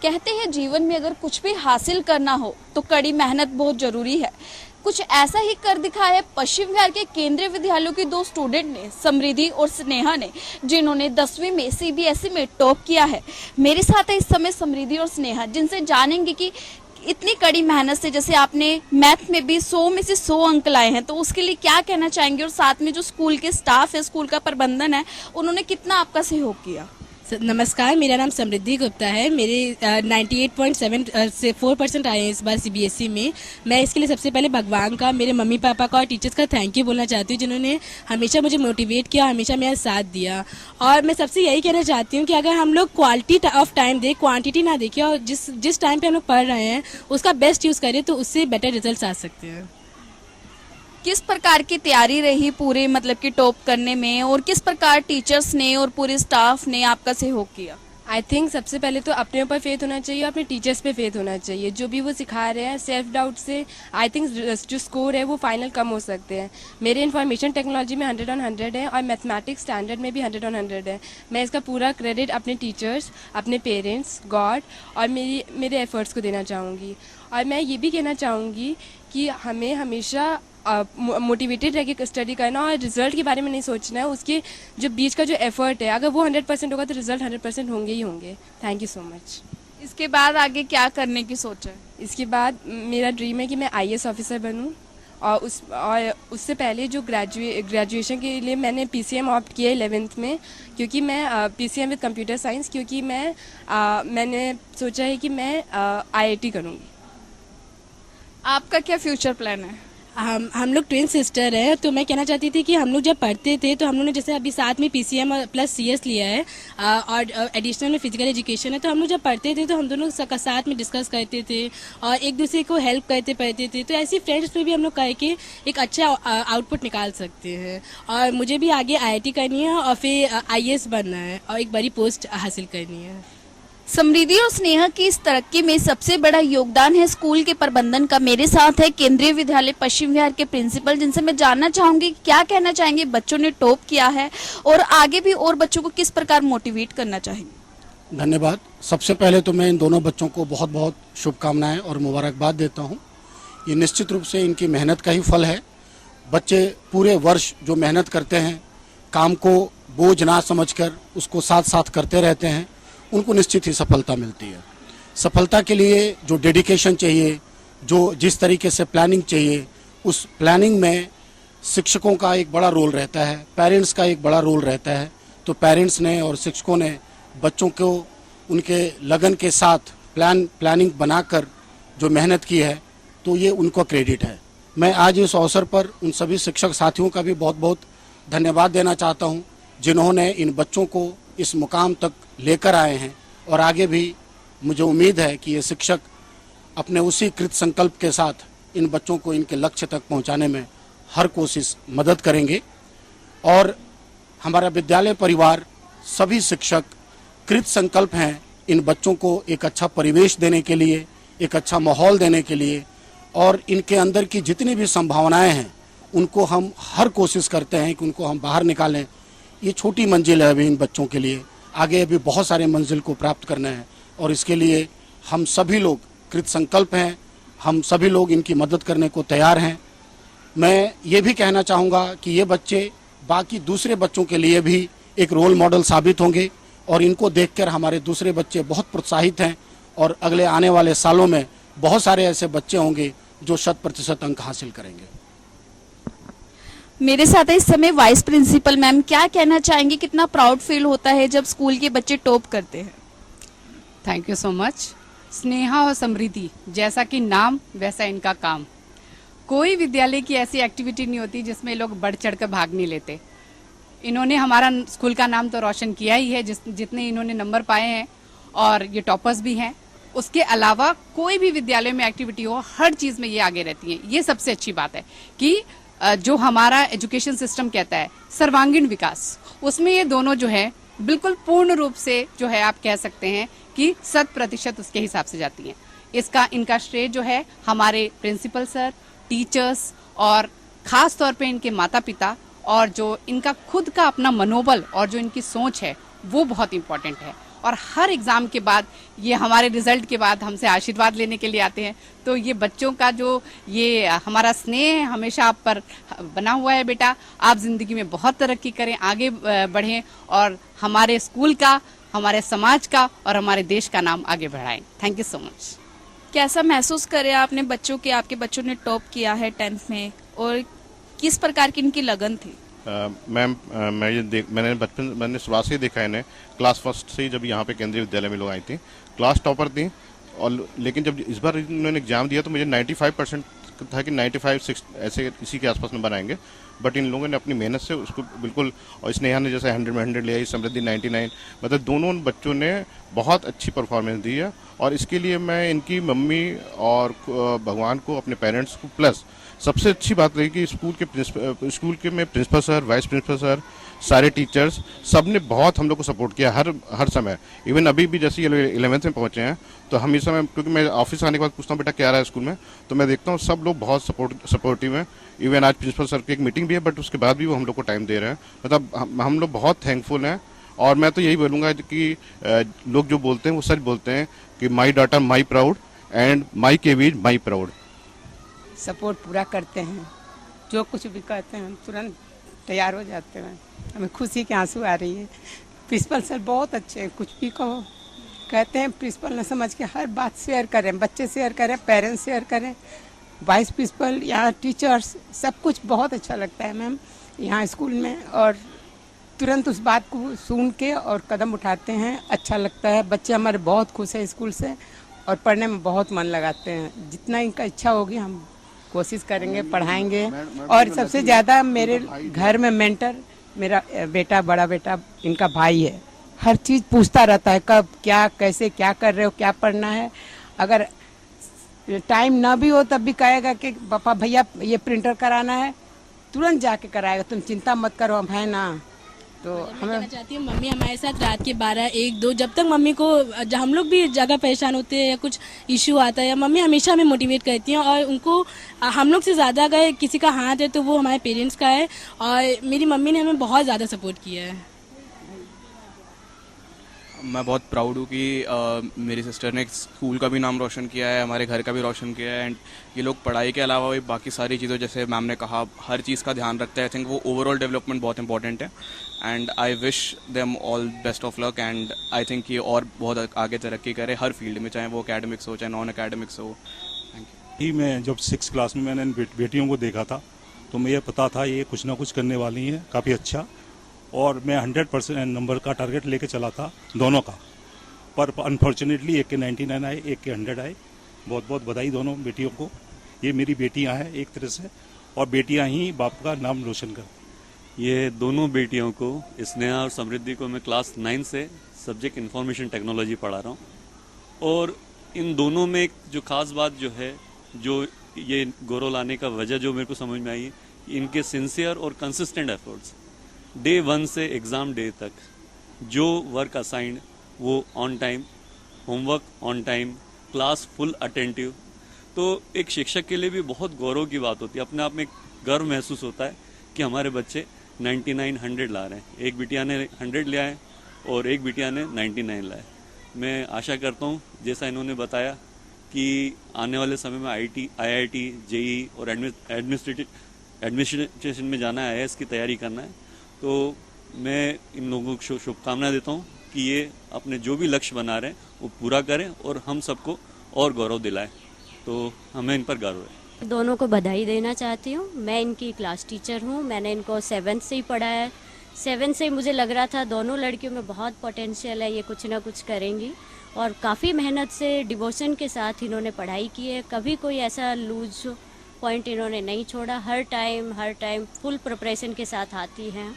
कहते हैं जीवन में अगर कुछ भी हासिल करना हो तो कड़ी मेहनत बहुत जरूरी है। कुछ ऐसा ही कर दिखाया है पश्चिम बिहार के केंद्रीय विद्यालयों की दो स्टूडेंट ने, समृद्धि और स्नेहा ने, जिन्होंने 10वीं में सीबीएसई में टॉप किया है। मेरे साथ है इस समय समृद्धि और स्नेहा, जिनसे जानेंगे कि इतनी कड़ी मेहनत से, जैसे आपने मैथ में भी 100 में से 100 अंक लाए हैं, तो उसके लिए क्या कहना चाहेंगे, और साथ में जो स्कूल के स्टाफ है, स्कूल का प्रबंधन है, उन्होंने कितना आपका सहयोग किया। नमस्कार, मेरा नाम समृद्धि गुप्ता है। मेरे 98.74% आए हैं इस बार सीबीएसई में। मैं इसके लिए सबसे पहले भगवान का, मेरे मम्मी पापा का और टीचर्स का थैंक यू बोलना चाहती हूँ, जिन्होंने हमेशा मुझे मोटिवेट किया, हमेशा मेरा साथ दिया। और मैं सबसे यही कहना चाहती हूँ कि अगर हम लोग क्वालिटी ऑफ टाइम दें, क्वांटिटी ना देखें, और जिस टाइम पे हम लोग पढ़ रहे हैं उसका बेस्ट यूज़ करें, तो उससे बेटर रिजल्ट आ सकते हैं। किस प्रकार की तैयारी रही पूरे मतलब कि टॉप करने में, और किस प्रकार टीचर्स ने और पूरे स्टाफ ने आपका सहयोग किया? आई थिंक सबसे पहले तो अपने ऊपर फेथ होना चाहिए, अपने टीचर्स पे फेथ होना चाहिए। जो भी वो सिखा रहे हैं, सेल्फ डाउट से आई थिंक जो स्कोर है वो फाइनल कम हो सकते हैं। मेरे इन्फॉर्मेशन टेक्नोलॉजी में 100 on 100 है और मैथमेटिक्स स्टैंडर्ड में भी 100 on 100 है। मैं इसका पूरा क्रेडिट अपने टीचर्स, अपने पेरेंट्स, गॉड और मेरे एफर्ट्स को देना चाहूँगी। और मैं ये भी कहना चाहूँगी कि हमें हमेशा मोटिवेटेड रह के स्टडी करना और रिजल्ट के बारे में नहीं सोचना है। उसके जो बीच का जो एफर्ट है, अगर वो 100% होगा तो रिजल्ट 100% होंगे ही होंगे। Thank you so much. इसके बाद आगे क्या करने की सोच है? इसके बाद मेरा ड्रीम है कि मैं आईएएस ऑफिसर बनूं, और उससे पहले जो ग्रेजुएशन के लिए मैंने पीसीएम ऑप्ट किया 11th में, क्योंकि मैं पीसीएम विद कंप्यूटर साइंस, क्योंकि मैंने सोचा है कि मैं आईआईटी करूँगी। आपका क्या फ्यूचर प्लान है? हम लोग ट्विन सिस्टर है, तो मैं कहना चाहती थी कि हम लोग जब पढ़ते थे तो हम लोग ने जैसे अभी साथ में पीसीएम प्लस सीएस लिया है, और एडिशनल में फिजिकल एजुकेशन है, तो हम लोग जब पढ़ते थे तो हम दोनों साथ में डिस्कस करते थे और एक दूसरे को हेल्प करते पढ़ते थे। तो ऐसी फ्रेंड्स में भी हम लोग करके एक अच्छा आउटपुट निकाल सकते हैं। और मुझे भी आगे आईआईटी करनी है और फिर आईएएस बनना है और एक बड़ी पोस्ट हासिल करनी है। समृद्धि और स्नेहा की इस तरक्की में सबसे बड़ा योगदान है स्कूल के प्रबंधन का। मेरे साथ है केंद्रीय विद्यालय पश्चिम बिहार के प्रिंसिपल, जिनसे मैं जानना चाहूंगी क्या कहना चाहेंगे, बच्चों ने टॉप किया है और आगे भी और बच्चों को किस प्रकार मोटिवेट करना चाहेंगे। धन्यवाद। सबसे पहले तो मैं इन दोनों बच्चों को बहुत बहुत शुभकामनाएं और मुबारकबाद देता हूं। ये निश्चित रूप से इनकी मेहनत का ही फल है। बच्चे पूरे वर्ष जो मेहनत करते हैं, काम को बोझ ना समझकर उसको साथ साथ करते रहते हैं, उनको निश्चित ही सफलता मिलती है। सफलता के लिए जो डेडिकेशन चाहिए, जो जिस तरीके से प्लानिंग चाहिए, उस प्लानिंग में शिक्षकों का एक बड़ा रोल रहता है, पेरेंट्स का एक बड़ा रोल रहता है। तो पेरेंट्स ने और शिक्षकों ने बच्चों को उनके लगन के साथ प्लानिंग बनाकर जो मेहनत की है, तो ये उनको क्रेडिट है। मैं आज इस अवसर पर उन सभी शिक्षक साथियों का भी बहुत बहुत धन्यवाद देना चाहता हूँ, जिन्होंने इन बच्चों को इस मुकाम तक लेकर आए हैं। और आगे भी मुझे उम्मीद है कि ये शिक्षक अपने उसी कृत संकल्प के साथ इन बच्चों को इनके लक्ष्य तक पहुंचाने में हर कोशिश मदद करेंगे। और हमारा विद्यालय परिवार, सभी शिक्षक कृत संकल्प हैं इन बच्चों को एक अच्छा परिवेश देने के लिए, एक अच्छा माहौल देने के लिए, और इनके अंदर की जितनी भी संभावनाएं हैं उनको हम हर कोशिश करते हैं कि उनको हम बाहर निकालें। ये छोटी मंजिल है अभी इन बच्चों के लिए, आगे अभी बहुत सारे मंजिल को प्राप्त करना है, और इसके लिए हम सभी लोग कृत संकल्प हैं, हम सभी लोग इनकी मदद करने को तैयार हैं। मैं ये भी कहना चाहूँगा कि ये बच्चे बाकी दूसरे बच्चों के लिए भी एक रोल मॉडल साबित होंगे, और इनको देखकर हमारे दूसरे बच्चे बहुत प्रोत्साहित हैं, और अगले आने वाले सालों में बहुत सारे ऐसे बच्चे होंगे जो 100% अंक हासिल करेंगे। मेरे साथ है इस समय वाइस प्रिंसिपल मैम, क्या कहना चाहेंगे, कितना प्राउड फील होता है जब स्कूल के बच्चे टॉप करते हैं? Thank you so much. Sneha और समृद्धि, जैसा कि नाम वैसा इनका काम। कोई विद्यालय की ऐसी एक्टिविटी नहीं होती जिसमें लोग बढ़ चढ़ कर भाग नहीं लेते। इन्होंने हमारा स्कूल का नाम तो रोशन किया ही है, जितने इन्होंने नंबर पाए हैं, और ये टॉपर्स भी हैं। उसके अलावा कोई भी विद्यालय में एक्टिविटी हो, हर चीज़ में ये आगे रहती हैं। ये सबसे अच्छी बात है कि जो हमारा एजुकेशन सिस्टम कहता है सर्वांगीण विकास, उसमें ये दोनों जो है बिल्कुल पूर्ण रूप से जो है आप कह सकते हैं कि 100% उसके हिसाब से जाती हैं। इनका श्रेय जो है हमारे प्रिंसिपल सर, टीचर्स और खास तौर पे इनके माता पिता, और जो इनका खुद का अपना मनोबल और जो इनकी सोच है वो बहुत इम्पोर्टेंट है। और हर एग्ज़ाम के बाद ये हमारे रिजल्ट के बाद हमसे आशीर्वाद लेने के लिए आते हैं। तो ये बच्चों का जो ये हमारा स्नेह है हमेशा आप पर बना हुआ है बेटा। आप ज़िंदगी में बहुत तरक्की करें, आगे बढ़ें और हमारे स्कूल का, हमारे समाज का और हमारे देश का नाम आगे बढ़ाएं। Thank you so much. कैसा महसूस करे आपने बच्चों के, आपके बच्चों ने टॉप किया है 10th में, और किस प्रकार की इनकी लगन थी? मैम मैंने शुरुआत से ही देखा इन्हें, क्लास फर्स्ट से ही जब यहाँ पे केंद्रीय विद्यालय में लोग आई थी, क्लास टॉपर थी। और लेकिन जब इस बार इन्होंने एग्जाम दिया तो मुझे 95% था कि 95-6 ऐसे इसी के आसपास नंबर आएंगे। बट इन लोगों ने अपनी मेहनत से उसको बिल्कुल, और स्नेहा ने जैसे 100 में 100 लिया, समृद्धि 99, मतलब दोनों बच्चों ने बहुत अच्छी परफॉर्मेंस दी है। और इसके लिए मैं इनकी मम्मी और भगवान को, अपने पेरेंट्स को, प्लस सबसे अच्छी बात रही कि स्कूल के में principal sir, vice principal sir, सारे टीचर्स, सब ने बहुत हम लोग को सपोर्ट किया हर समय। इवन अभी भी जैसे 11th में पहुंचे हैं तो हम इस समय, क्योंकि मैं ऑफिस आने के बाद पूछता हूँ बेटा क्या रहा है स्कूल में, तो मैं देखता हूँ सब लोग बहुत सपोर्टिव हैं। इवन आज प्रिंसिपल सर की एक मीटिंग भी है, बट उसके बाद भी वो हम लोग को टाइम दे रहे हैं। मतलब हम लोग बहुत थैंकफुल हैं। और मैं तो यही बोलूँगा कि लोग जो बोलते हैं वो सच बोलते हैं कि my daughter my proud and my KVs my proud. Support पूरा करते हैं, जो कुछ भी कहते हैं हम तुरंत तैयार हो जाते हैं। हमें खुशी के आंसू आ रही है। प्रिंसिपल सर बहुत अच्छे हैं, कुछ भी कहो कहते हैं, प्रिंसिपल ने समझ के हर बात शेयर करें, बच्चे शेयर करें, पेरेंट्स शेयर करें, वाइस प्रिंसिपल, यहाँ टीचर्स, सब कुछ बहुत अच्छा लगता है मैम यहाँ स्कूल में। और तुरंत उस बात को सुन के और कदम उठाते हैं, अच्छा लगता है। बच्चे हमारे बहुत खुश हैं स्कूल से और पढ़ने में बहुत मन लगाते हैं। जितना इनका इच्छा होगी हम कोशिश करेंगे, पढ़ाएंगे। और सबसे ज़्यादा मेरे घर में मेंटर मेरा बेटा, बड़ा बेटा, इनका भाई है। हर चीज़ पूछता रहता है, कब क्या, कैसे, क्या कर रहे हो, क्या पढ़ना है। अगर टाइम ना भी हो तब भी कहेगा कि पापा भैया ये प्रिंटर कराना है, तुरंत जाके कराएगा, तुम चिंता मत करो, हम है ना। तो कहना चाहती हूँ मम्मी हमारे साथ रात के 12, 1, 2 जब तक मम्मी को, हम लोग भी जगह परेशान होते हैं या कुछ इशू आता है, मम्मी हमेशा हमें मोटिवेट करती हैं। और उनको हम लोग से ज़्यादा अगर किसी का हाथ है तो वो हमारे पेरेंट्स का है। और मेरी मम्मी ने हमें बहुत ज़्यादा सपोर्ट किया है। मैं बहुत प्राउड हूँ कि मेरी सिस्टर ने स्कूल का भी नाम रोशन किया है, हमारे घर का भी रोशन किया है। एंड ये लोग पढ़ाई के अलावा भी बाकी सारी चीज़ों, जैसे मैम ने कहा, हर चीज़ का ध्यान रखते हैं। आई थिंक वो ओवरऑल डेवलपमेंट बहुत इंपॉर्टेंट है। And I wish them all best of luck. And I think ये और बहुत आगे तरक्की करे हर फील्ड में, चाहे वो एकेडमिक्स हो, चाहे नॉन एकेडमिक्स हो। Thank you. मैं जब 6th क्लास में मैंने बेटियों को देखा था तो मुझे पता था ये कुछ ना कुछ करने वाली हैं, काफ़ी अच्छा। और मैं 100% नंबर का टारगेट लेके चला था दोनों का, पर अनफॉर्चुनेटली एक के 99 आए, एक के 100 आए। बहुत बहुत बधाई दोनों बेटियों को। ये मेरी बेटियां हैं एक तरह से, और बेटियां ही बाप का नाम रोशन करती। ये दोनों बेटियों को, स्नेहा और समृद्धि को, मैं क्लास 9 से सब्जेक्ट इंफॉर्मेशन टेक्नोलॉजी पढ़ा रहा हूँ। और इन दोनों में एक जो खास बात जो है, जो ये गौरव लाने का वजह जो मेरे को समझ में आई है, इनके सिंसियर और कंसिस्टेंट एफर्ट्स। डे 1 से एग्ज़ाम डे तक जो वर्क असाइंड वो on time, homework on time, class full attentive. तो एक शिक्षक के लिए भी बहुत गौरव की बात होती है, अपने आप में गर्व महसूस होता है कि हमारे बच्चे 99, 100 ला रहे हैं। एक बिटिया ने 100 लिया है और एक बिटिया ने 99 लाया। मैं आशा करता हूँ जैसा इन्होंने बताया कि आने वाले समय में IIT, JEE और एडमिनिस्ट्रेशन में जाना है, IAS की तैयारी करना है। तो मैं इन लोगों को शुभकामनाएं देता हूँ कि ये अपने जो भी लक्ष्य बना रहे हैं वो पूरा करें और हम सबको और गौरव दिलाएं। तो हमें इन पर गर्व है। दोनों को बधाई देना चाहती हूँ। मैं इनकी क्लास टीचर हूँ। मैंने इनको 7th से ही पढ़ाया है। 7th से ही मुझे लग रहा था दोनों लड़कियों में बहुत पोटेंशियल है, ये कुछ ना कुछ करेंगी। और काफ़ी मेहनत से, डिवोशन के साथ इन्होंने पढ़ाई की है। कभी कोई ऐसा लूज पॉइंट इन्होंने नहीं छोड़ा। हर टाइम फुल प्रिपरेशन के साथ आती हैं।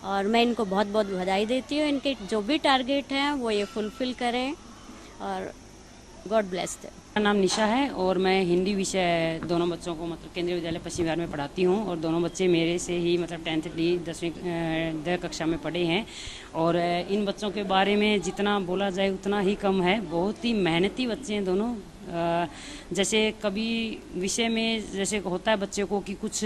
और मैं इनको बहुत बहुत बधाई देती हूँ। इनके जो भी टारगेट हैं वो ये फुलफिल करें और गॉड ब्लेस देम। मेरा नाम निशा है और मैं हिंदी विषय दोनों बच्चों को मतलब केंद्रीय विद्यालय पश्चिम बिहार में पढ़ाती हूँ। और दोनों बच्चे मेरे से ही मतलब 10th डी 10वीं कक्षा में पढ़े हैं। और इन बच्चों के बारे में जितना बोला जाए उतना ही कम है। बहुत ही मेहनती बच्चे हैं दोनों। जैसे कभी विषय में जैसे होता है बच्चे को कि कुछ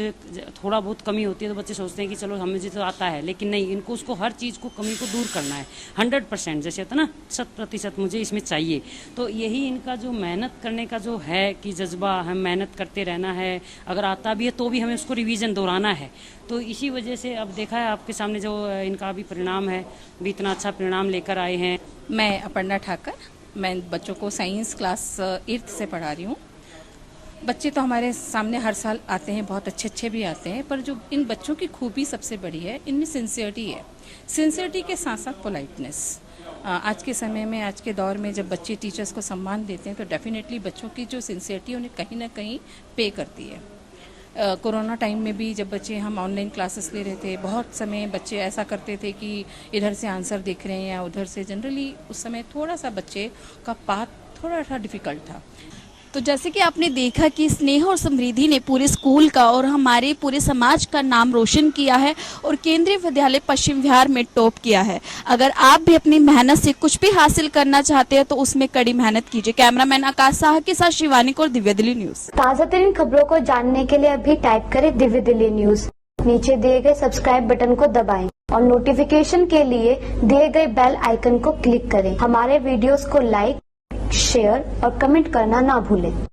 थोड़ा बहुत कमी होती है तो बच्चे सोचते हैं कि चलो मुझे तो आता है, लेकिन नहीं, इनको उसको हर चीज़ को कमी को दूर करना है 100%, जैसे होता है ना 100% मुझे इसमें चाहिए। तो यही इनका जो मेहनत करने का जो है कि जज्बा, हम मेहनत करते रहना है, अगर आता भी है तो भी हमें उसको रिवीजन दोहराना है। तो इसी वजह से अब देखा है आपके सामने जो इनका भी परिणाम है, भी इतना अच्छा परिणाम लेकर आए हैं। मैं अपर्णा ठाकर, मैं बच्चों को साइंस क्लास 8th से पढ़ा रही हूँ। बच्चे तो हमारे सामने हर साल आते हैं, बहुत अच्छे अच्छे भी आते हैं, पर जो इन बच्चों की खूबी सबसे बड़ी है, इनमें सिंसियरिटी है। सिंसियरिटी के साथ साथ पोलाइटनेस। आज के समय में, आज के दौर में जब बच्चे टीचर्स को सम्मान देते हैं तो डेफिनेटली बच्चों की जो सिंसियरिटी उन्हें कहीं ना कहीं पे करती है। कोरोना टाइम में भी जब बच्चे हम ऑनलाइन क्लासेस ले रहे थे, बहुत समय बच्चे ऐसा करते थे कि इधर से आंसर देख रहे हैं या उधर से, जनरली उस समय थोड़ा सा बच्चे का पाथ थोड़ा सा डिफिकल्ट था। तो जैसे कि आपने देखा कि स्नेहा और समृद्धि ने पूरे स्कूल का और हमारे पूरे समाज का नाम रोशन किया है और केंद्रीय विद्यालय पश्चिम विहार में टॉप किया है। अगर आप भी अपनी मेहनत से कुछ भी हासिल करना चाहते हैं तो उसमें कड़ी मेहनत कीजिए। कैमरामैन आकाश साहा के साथ शिवानी कौर, दिव्य दिल्ली न्यूज। ताजा तरीन खबरों को जानने के लिए अभी टाइप करें दिव्य दिल्ली न्यूज। नीचे दिए गए सब्सक्राइब बटन को दबाएं और नोटिफिकेशन के लिए दिए गए बेल आइकन को क्लिक करें। हमारे वीडियोस को लाइक, शेयर और कमेंट करना ना भूलें।